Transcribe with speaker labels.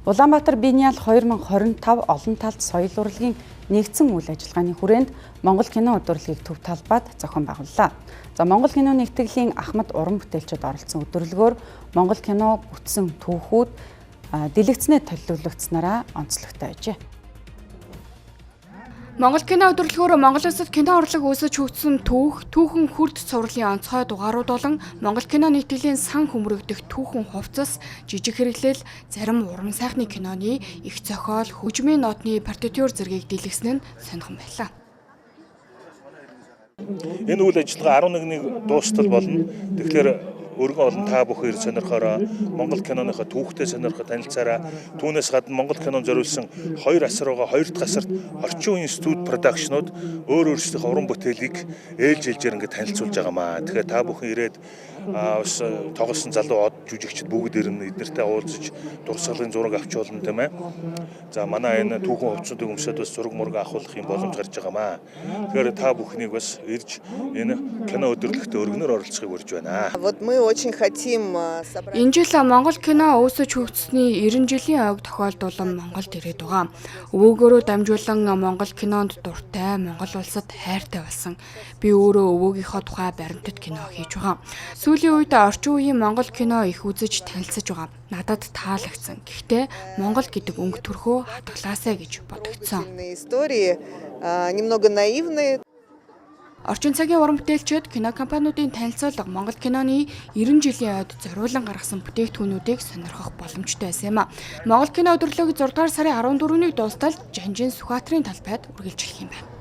Speaker 1: Улаанбаатар Биенниал 2025 олон талт соёл урлагийн нэгдсэн үйл ажиллагааны хүрээнд Монгол кино өдөрлөгийг төв талбайд зохион байгууллаа. Монгол кино нэгтгэлийн Ахмад уран бүтээлчид оролцсон өдөрлөгөөр Монгол кино бүтсэн түүхүүд дэлгэцнээ төлөвлөгдсөнараа онцлогтой ажээ.
Speaker 2: Монгол кино өдөрлөгөөр Монгол улсад кино урлаг үүсэж хөгжсөн түүхэн хүрд цувралын онцгой дугаарууд болон Монгол кино нэгтгэлийн сан хөмрөгдөх түүхэн хувцас, жижиг хэрэглэл, зарим уран сайхны киноны их зохиол, хөгжмийн нотны партитур зэргийг дэлгэсэн нь сонирхон байлаа.
Speaker 3: Энэ үйл ажиллагаа 11-ний дуустал болно. Тэгэхээр өргөн олон та бүхэн сонирхороо Монгол киноныхоо түүхтэй сонирхоод танилцаараа түүнээс гадна Монгол кинонд зориулсан 2 асар байгаа 2 дахь асарт орчин үеийн студ продакшнууд өөрсдийнхөө уран бүтээлийг ээлж ээлжээр ингэ танилцуулж байгаамаа. Тэгэхээр та бүхэн ирээд бас тоглосон залуу од жүжигчд бүгд ирнэ, эднэртэй уулзаж дурсгалын зураг авч болно тийм ээ. За манай энэ түүхэн хувцсуудыг өмсөд бас зураг мураг авахлах юм боломж гарч байгаамаа. Тэгэхээр та бүхнийг бас ирж энэ кино өдөрлөгтөд өргөнөөр оролцохыг урьж байна.
Speaker 2: Энэ жил Монгол кино үүсэж хөгжсөний 90 жилийн ойг тохиолдуулан Монголд ирээд байгаа. Өвөөгөөрөө дамжуулан Монгол кинонд дуртай, Монгол улсад хайртай болсон. Би өөрөө өвөөгийнхөө тухай баримтат кино хийж байгаа. Сүүлийн үед орчин үеийн Монгол кино их үзэж танилцж байгаа. Надад таалагдсан. Гэхдээ Монгол гэдэг өнгө төрхөө хадгалаасаа гэж бодогдсон. Орчин цагийн уран бүтээлчид кино компаниудын танилцуулга Монгол киноны 90 жилийн ойд зориулан гаргасан бүтээгдэхүүнүүдийг сонирхох боломжтой байсан юм а. Монгол кино өдөрлөг 6 дугаар сарын 14-ний дуустал Жанжин Сүхбаатарын талбайд үргэлжлэх юм байна.